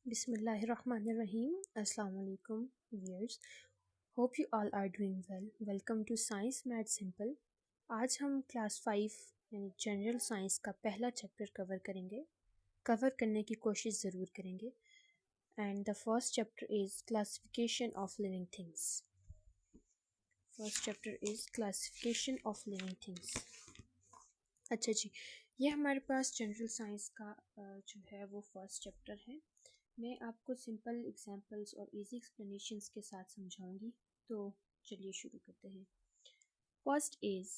Bismillahirrahmanirrahim. Assalamu alaikum viewers. Hope you all are doing well. Welcome to Science Mad Simple. आज हम class 5 यानी general science का पहला chapter cover करने की कोशिश ज़रूर करेंगे. And the first chapter is classification of living things. First chapter is classification of living things. अच्छा जी, ये हमारे पास जनरल साइंस का जो है वो फर्स्ट चैप्टर है. मैं आपको सिंपल एग्जांपल्स और इजी एक्सप्लेनेशंस के साथ समझाऊंगी. तो चलिए शुरू करते हैं. First is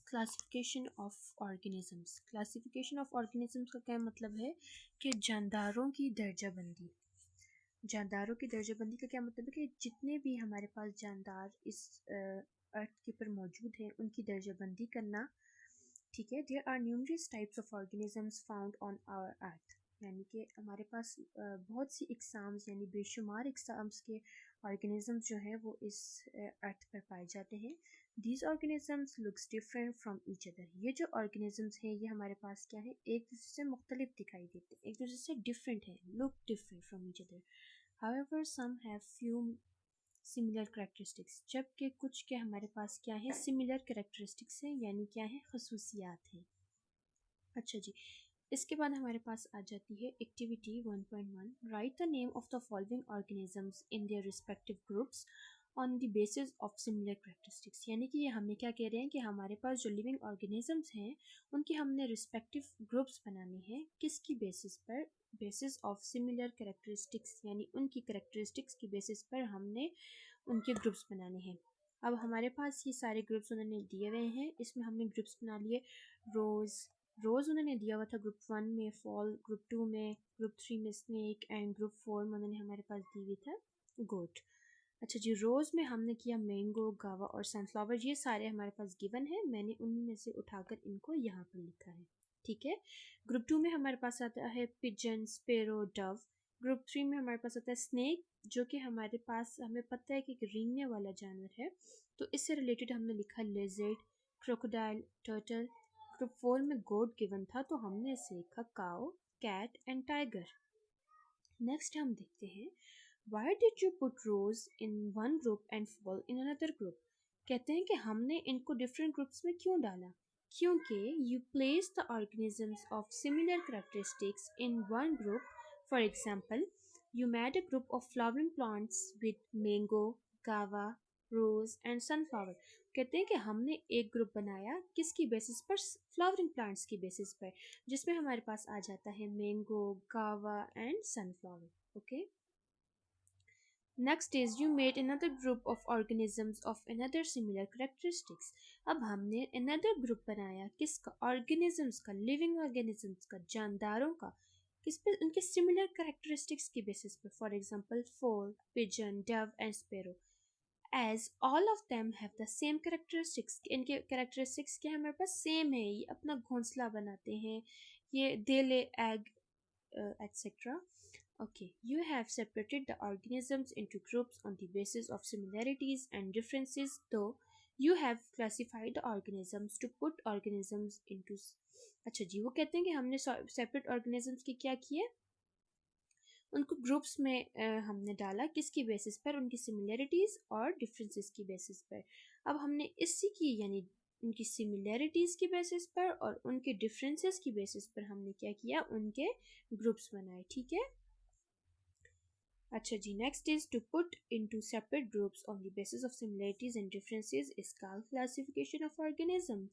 classification of organisms. Classification of organisms का क्या मतलब है कि जानदारों की दर्जाबंदी. जानदारों की दर्जाबंदी का क्या मतलब है कि जितने भी हमारे पास जानदार इस अर्थ के ऊपर मौजूद हैं उनकी दर्जाबंदी करना. ठीक है. There are numerous types of organisms found on our earth. यानी कि हमारे पास बहुत सी इकसाम्स यानी बेशुमार इकसाम्स के ऑर्गेनिजम्स जो हैं वो इस अर्थ पर पाए जाते हैं. These organisms looks different from each other. ये जो ऑर्गेनिजम्स हैं ये हमारे पास क्या है, एक दूसरे से मुख्तलिफ दिखाई देते हैं, एक दूसरे से डिफरेंट है, look different from each other. However some have few similar characteristics. जबकि कुछ के हमारे पास क्या है, सिमिलर करेक्टरिस्टिक्स हैं यानी क्या है, खसूसियात हैं. अच्छा जी, इसके बाद हमारे पास आ जाती है activity 1.1. Right the name of the following organisms in their respective groups on the basis of similar characteristics. यानी कि ये हमें क्या कह रहे हैं कि हमारे पास जो लिविंग ऑर्गेनिजम्स हैं उनके हमने रिस्पेक्टिव ग्रुप्स बनाने हैं. किसकी बेसिस पर? बेसिस ऑफ सिमिलर करेक्टरिस्टिक्स, यानी उनकी करेक्टरिस्टिक्स की बेसिस पर हमने उनके ग्रुप्स बनाने हैं. अब हमारे पास ये सारे ग्रुप्स उन्होंने दिए हुए हैं. इसमें हमने ग्रुप्स बना लिए. रोज़ उन्होंने दिया हुआ था ग्रुप 1 में, फॉल ग्रुप 2 में, ग्रुप 3 में स्नेक, एंड ग्रुप 4 में उन्होंने हमारे पास दी हुई था गोट. अच्छा जी, रोज़ में हमने किया मैंगो, गावा और सनफ्लावर. ये सारे हमारे पास गिवन है, मैंने उनमें से उठाकर इनको यहाँ पर लिखा है. ठीक है. ग्रुप 2 में हमारे पास आता है पिजन, स्पेरो, डव. ग्रुप 3 में हमारे पास आता है स्नेक, जो कि हमारे पास हमें पता है कि एक रेंगने वाला जानवर है, तो इससे रिलेटेड हमने लिखा लेजर्ड, क्रोकोडाइल, टर्टल. ग्रुप 4 में गोट गिवन था तो हमने इसे लिखा cow, cat and tiger. Next हम देखते हैं, why did you put rose in one group and fall in another group. कहते हैं कि हमने इनको डिफरेंट ग्रुप्स में क्यों डाला. क्योंकि you place the organisms of similar characteristics in one group. For example, you made a group of flowering plants with mango, guava, rose and sunflower. कहते हैं कि हमने एक ग्रुप बनाया किसकी बेसिस पर, फ्लावरिंग प्लांट्स की बेसिस पर, जिसमें हमारे पास आ जाता है मैंगो, गावा and sunflower. Okay. Next is you made another group of organisms of another similar characteristics. अब हमने अनदर ग्रुप बनाया किसका, ऑर्गेनिजम्स का, लिविंग ऑर्गेनिजम्स का, जानदारों का. किस पे, उनके सिमिलर करेक्टरिस्टिक्स की बेसिस पर. For example fowl, pigeon, dove and sparrow. As all of them have the same characteristics. इनके करेक्टरिस्टिक्स क्या है, हमारे पास सेम है. ये अपना घोंसला बनाते हैं, ये they lay egg, etc. Okay, you have separated the organisms into groups on the basis of similarities and differences, though you have classified the organisms to put organisms into. अच्छा जी, वो कहते हैं कि हमने सेपरेट ऑर्गेनिजम्स की क्या किए, उनको ग्रुप्स में हमने डाला किसकी बेसिस पर, उनकी सिमिलरिटीज़ और डिफरेंसेस की बेसिस पर. अब हमने इसी की यानी उनकी सिमिलरिटीज़ की बेसिस पर और उनके डिफरेंसेस की बेसिस पर हमने क्या किया, उनके ग्रुप्स बनाए. ठीक है. अच्छा जी, next is to put into separate groups on the basis of similarities and differences is called classification of organism.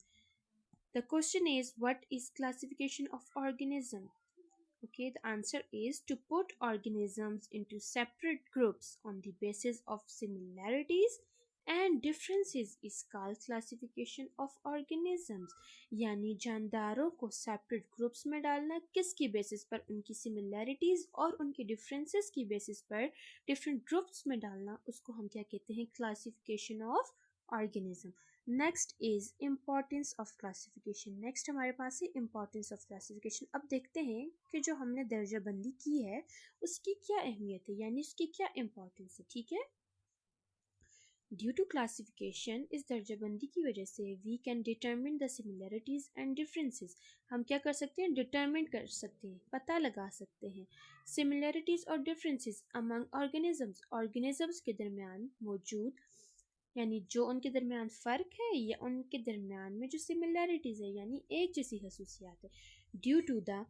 The question is what is classification of organism. Okay, the answer is to put organisms into separate groups on the basis of similarities and differences is called classification of organisms. यानी जानदारों को separate groups में डालना किसकी basis पर, उनकी similarities और उनकी differences की बेसिस पर डिफरेंट ग्रुप्स में डालना, उसको हम क्या कहते हैं, classification of organism. Next is importance of classification. Next हमारे पास है इम्पॉर्टेंस ऑफ क्लासिफिकेशन. अब देखते हैं कि जो हमने दर्जाबंदी की है उसकी क्या अहमियत है, यानी उसकी क्या इम्पोर्टेंस है. ठीक है. ड्यू टू क्लासिफिकेशन, इस दर्जाबंदी की वजह से we can determine the similarities and differences, हम क्या कर सकते हैं, डिटर्मिन कर सकते हैं, पता लगा सकते हैं सिमिलैरिटीज़ और डिफरेंसेस अमंग ऑर्गेनिजम्स, ऑर्गेनिजम्स के दरमियान मौजूद, यानी जो उनके दरमियान फ़र्क है या उनके दरमियान में जो सिमिलैरिटीज़ है यानी एक जैसी खसूसियात है, due to the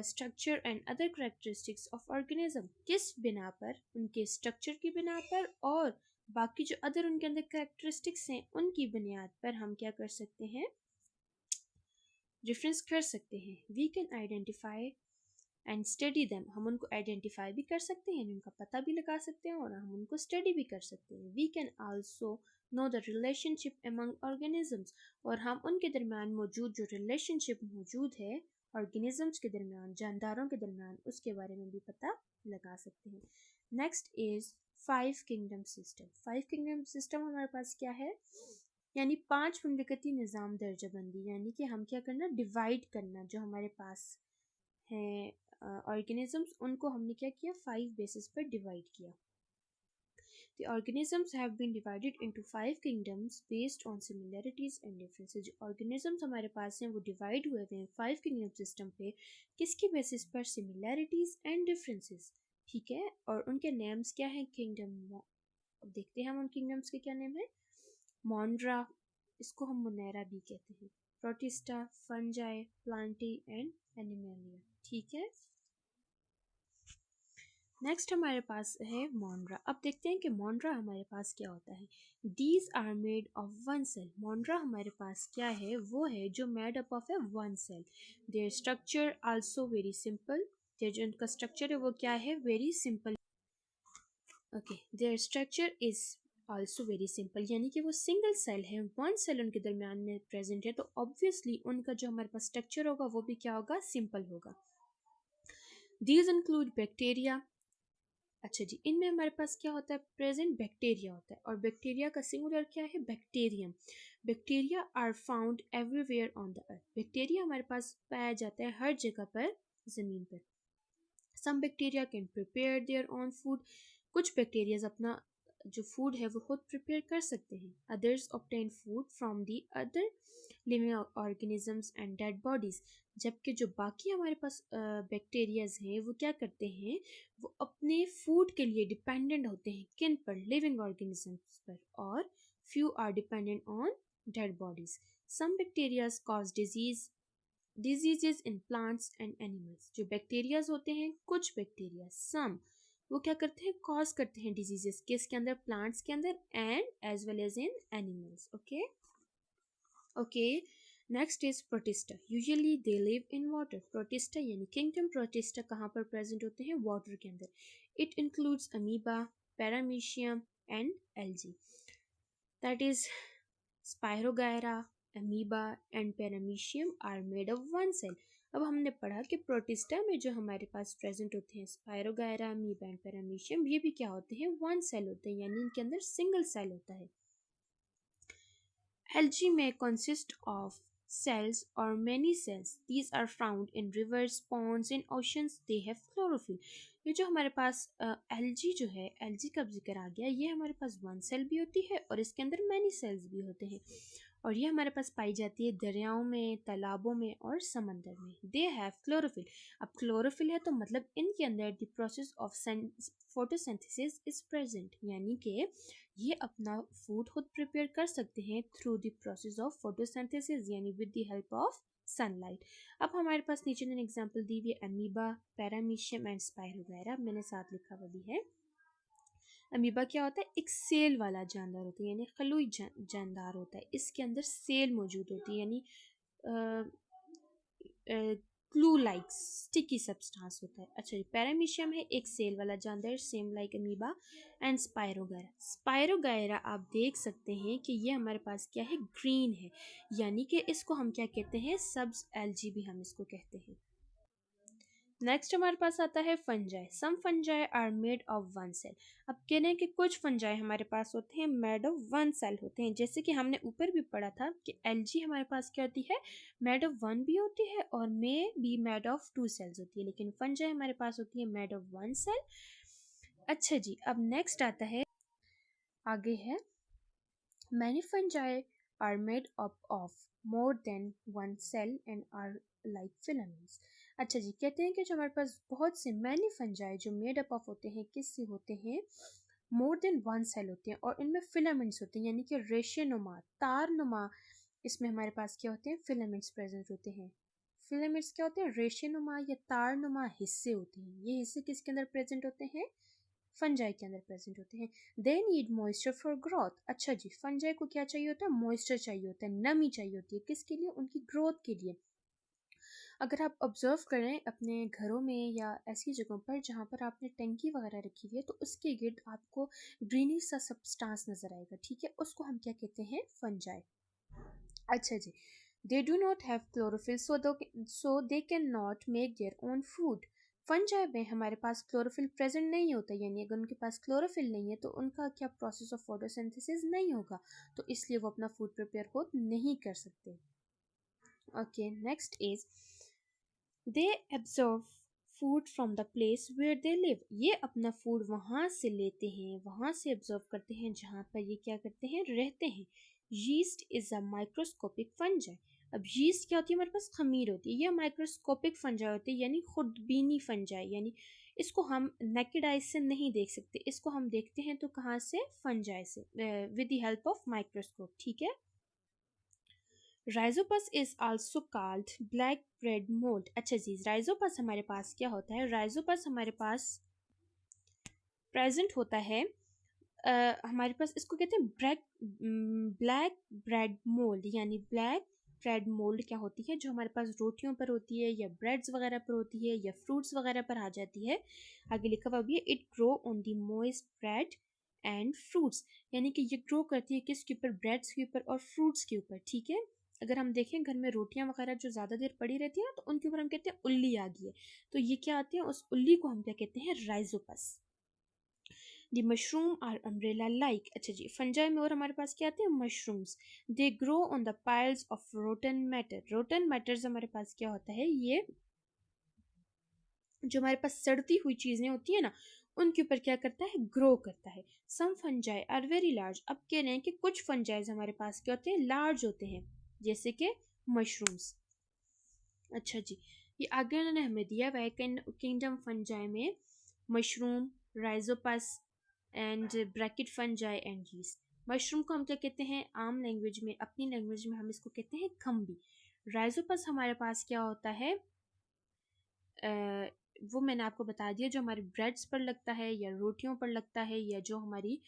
structure and other characteristics of organism, किस बिना पर, उनके स्ट्रक्चर की बिना पर और बाकी जो अदर उनके अंदर करेक्टरिस्टिक्स हैं उनकी बुनियाद पर हम क्या कर सकते हैं, डिफरेंस कर सकते हैं। We can identify and study them, हम उनको आइडेंटिफाई भी कर सकते हैं, उनका पता भी लगा सकते हैं और हम उनको स्टडी भी कर सकते हैं। We can also know the relationship among organisms, और हम उनके दरमियान मौजूद जो रिलेशनशिप मौजूद है ऑर्गेनिजम्स के दरमियान, जानदारों के दरमियान, उसके बारे में भी पता लगा सकते हैं। Next is 5 kingdom system. 5 kingdom system हमारे पास क्या है, यानी 5 ममलिकती निज़ाम दर्जाबंदी, यानी कि हम क्या करना, डिवाइड करना जो हमारे पास हैं ऑर्गेनिजम्स, उनको हमने क्या किया, 5 बेसिस पर डिवाइड किया। The organisms have been divided into 5 kingdoms based on similarities and differences. जो organisms हमारे पास हैं वो डिवाइड हुए हैं 5 किंगडम सिस्टम पे, किसकी बेसिस पर, सिमिलैरिटीज एंड डिफरेंसेस, ठीक है। और उनके नेम्स क्या हैं, किंगडम, अब देखते हैं हम उन किंगडम्स के क्या नेम है। मॉन्ड्रा, इसको हम मोनेरा भी कहते हैं, protista, fungi, Plantae and animalia, ठीक है। नेक्स्ट हमारे पास है मोन्ड्रा। अब देखते हैं कि मोन्ड्रा हमारे पास क्या होता है। These are made of one cell, Monera हमारे पास क्या है, वो है जो made up of a one cell. Their structure also very simple, their जो उनका स्ट्रक्चर है वो क्या है, very simple. Okay, their structure is also very simple, यानी कि वो सिंगल सेल है, वन सेल उनके दरमियान में प्रेजेंट है, तो ऑब्वियसली उनका जो हमारे पास स्ट्रक्चर होगा वो भी क्या होगा, सिंपल होगा। दीज इंक्लूड बैक्टीरिया, अच्छा जी, इनमें हमारे पास क्या होता है, प्रेजेंट बैक्टीरिया होता है, और बैक्टीरिया का सिंगुलर क्या है, bacterium. Bacteria are found everywhere on the earth, bacteria हमारे पास पाया जाता है हर जगह पर ज़मीन पर। Some bacteria can prepare their own food, कुछ बैक्टीरियाज अपना जो फूड है वो खुद प्रिपेयर कर सकते हैं। Others obtain food from the other living organisms and dead bodies, जबकि जो बाकी हमारे पास बैक्टीरियाज हैं वो क्या करते हैं, वो अपने फूड के लिए डिपेंडेंट होते हैं किन पर, लिविंग ऑर्गेनिजम्स पर, और few are dependent on dead bodies. Some bacterias cause diseases in plants and animals, जो बैक्टीरियाज होते हैं, कुछ बैक्टीरिया, सम, वो क्या करते हैं, कॉज करते हैं डिजीजेस किसके अंदर, प्लांट्स के अंदर, and as well as in animals. Okay okay, next is Protista, usually they live in water. Protista यानी किंगडम प्रोटिस्टा कहाँ पर प्रेजेंट होते हैं, वाटर के अंदर। It includes amoeba, paramecium and algae, that is spirogyra, amoeba and paramecium are made of one cell. अब हमने पढ़ा कि प्रोटिस्टा में जो हमारे पास प्रेजेंट होते हैं स्पायरोगायरा, अमीबा एंड पैरामीशियम, ये भी क्या होते हैं, वन सेल होते हैं, यानी इनके अंदर सिंगल सेल होता है। Algae may consist of cells or many cells. These are found in rivers, ponds, in oceans. They have chlorophyll. ये जो हमारे पास एल्जी जो है, एल्जी का जिक्र आ गया, ये हमारे पास वन सेल भी होती है और इसके अंदर मैनी सेल्स भी होते हैं, और ये हमारे पास पाई जाती है दरियाओं में, तालाबों में और समंदर में। दे हैव क्लोरोफिल, अब क्लोरोफिल है तो मतलब इनके अंदर the process of photosynthesis is present, यानी कि ये अपना फूड खुद प्रिपेयर कर सकते हैं through the process of photosynthesis, यानी with the help of sunlight. अब हमारे पास नीचे ने एग्जांपल दी हुई है, अमीबा, पैरामीशियम एंड स्पाइरो वगैरह, मैंने साथ लिखा हुआ भी है। अमीबा क्या होता है, एक सेल वाला जानदार होता है, यानी खलुई जानदार होता है, इसके अंदर सेल मौजूद होती है, यानी ग्लू लाइक स्टिकी सब्सटेंस होता है। अच्छा, पैरामीशियम है एक सेल वाला जानदार, same like amoeba, and spirogyra. Spirogyra आप देख सकते हैं कि ये हमारे पास क्या है, ग्रीन है, यानी कि इसको हम क्या कहते हैं, सब्ज एल्जी भी हम इसको कहते हैं। नेक्स्ट हमारे पास आता है fungi. Some fungi are made of one cell. अब कह रहे हैं कि कुछ फंजाई हमारे पास होते हैं मेड ऑफ वन सेल होते हैं, जैसे कि हमने ऊपर भी पढ़ा था कि एलजी हमारे पास क्या होती है, मेड ऑफ वन भी होती है और may be made of 2 cells होती है, लेकिन फंजाई हमारे पास होती है मेड ऑफ वन सेल। अच्छा जी, अब नेक्स्ट आता है, आगे है Many fungi are made up of more than one cell and are like filaments. अच्छा जी, कहते हैं कि जो हमारे पास बहुत से मैनी फंजाई जो मेड अप ऑफ होते हैं, किससे होते हैं? मोर देन वन सेल होते हैं और इनमें फिलामेंट्स होते हैं, यानी कि रेशेनुमा तारनुमा। इसमें हमारे पास क्या होते हैं? फिलामेंट्स प्रेजेंट होते हैं। फिलामेंट्स क्या होते हैं? रेशेनुमा या तारनुमा हिस्से होते हैं। ये हिस्से किसके अंदर प्रेजेंट होते हैं? फंजाई के अंदर प्रेजेंट होते हैं। They need moisture for growth. अच्छा जी, फंजाई को क्या चाहिए होता है? मॉइस्चर चाहिए होता है, नमी चाहिए होती है। किसके लिए? उनकी ग्रोथ के लिए। अगर आप ऑब्जर्व करें अपने घरों में या ऐसी जगहों पर जहाँ पर आपने टंकी वगैरह रखी हुई है, तो उसके गिर्द आपको ग्रीनिश सा सब्सटेंस नजर आएगा, ठीक है? उसको हम क्या कहते हैं? फंजाई। अच्छा जी, they do not have chlorophyll so they can not make their own food. Fungi में हमारे पास क्लोरोफिल प्रेजेंट नहीं होता, यानी अगर उनके पास क्लोरोफिल नहीं है तो उनका क्या प्रोसेस ऑफ फोटोसिंथेसिस नहीं होगा, तो इसलिए वो अपना फूड प्रिपेयर खुद नहीं कर सकते। Okay, next is they absorb food from the place where they live. ये अपना फूड वहाँ से लेते हैं, वहाँ से एब्जॉर्व करते हैं जहाँ पर ये क्या करते हैं? रहते हैं। Yeast is a microscopic fungi. अब यीस्ट क्या होती है? हमारे पास खमीर होती है। ये माइक्रोस्कोपिक फंजाई होती है, यानी खुदबीनी फंजाई, यानी इसको हम नेकेड आई से नहीं देख सकते, इसको हम देखते हैं तो कहाँ से? फंजाई से, with the help of microscope, ठीक है? Rhizopus is also called black bread mould. अच्छा जी, राइजोपस हमारे पास क्या होता है? राइजोपस हमारे पास प्रेजेंट होता है, हमारे पास इसको कहते हैं ब्लैक ब्रेड मोल्ड, यानी ब्लैक ब्रेड मोल्ड क्या होती है? जो हमारे पास रोटियों पर होती है या ब्रेड्स वगैरह पर होती है या फ्रूट्स वगैरह पर आ जाती है। आगे लिखा हुआ भी है, it grow on the moist bread and fruits, यानी कि ये ग्रो करती है किसके ऊपर? ब्रेड्स के ऊपर और फ्रूट्स के ऊपर, ठीक है? अगर हम देखें घर में रोटियां वगैरह जो ज़्यादा देर पड़ी रहती है ना, तो उनके ऊपर हम कहते हैं उल्ली आ गई है, तो ये क्या आते हैं? उस उल्ली को हम क्या कहते हैं? Rhizopus. The mushroom are umbrella like. अच्छा जी, फंजाई में और हमारे पास क्या आते हैं? Mushrooms. They grow on the piles of rotten matter. Rotten matters हमारे पास क्या होता है? ये जो हमारे पास सड़ती हुई चीज़ें होती है ना, उनके ऊपर क्या करता है? ग्रो करता है। सम फंजाई आर वेरी लार्ज। अब कह रहे हैं कि कुछ फंजाइज हमारे पास क्या होते हैं? लार्ज होते हैं, जैसे कि मशरूम्स। अच्छा जी, ये आगे उन्होंने हमें दिया हुआ है किंगडम फंजाई में mushroom, Rhizopus and bracket fungi and yeast. Mushroom को हम क्या कहते हैं? आम लैंग्वेज में, अपनी लैंग्वेज में हम इसको कहते हैं खम्बी। राइजोपस हमारे पास क्या होता है? वो मैंने आपको बता दिया, जो हमारे ब्रेड्स पर लगता है या रोटियों पर लगता है या जो हमारी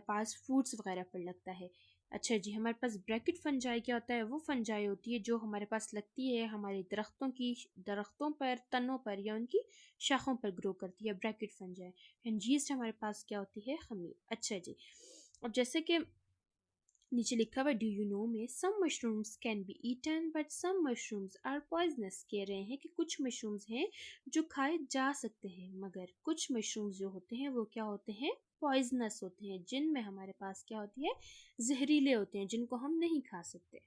पास फ्रूट्स वगैरह पर लगता है। अच्छा जी, हमारे पास ब्रैकेट फंजाई क्या होता है? वो फंजाई होती है जो हमारे पास लगती है हमारे दरख्तों पर, तनों पर या उनकी शाखों पर ग्रो करती है, ब्रैकेट फंजाई। एंड यीस्ट हमारे पास क्या होती है? खमीर। अच्छा जी, अब जैसे कि नीचे लिखा हुआ डू यू नो में some mushrooms can be eaten but some mushrooms are poisonous. कह रहे हैं कि कुछ मशरूम्स हैं जो खाए जा सकते हैं, मगर कुछ मशरूम्स जो होते हैं वो क्या होते हैं? पॉइजनस होते हैं, जिनमें हमारे पास क्या होती है? जहरीले होते हैं, जिनको हम नहीं खा सकते।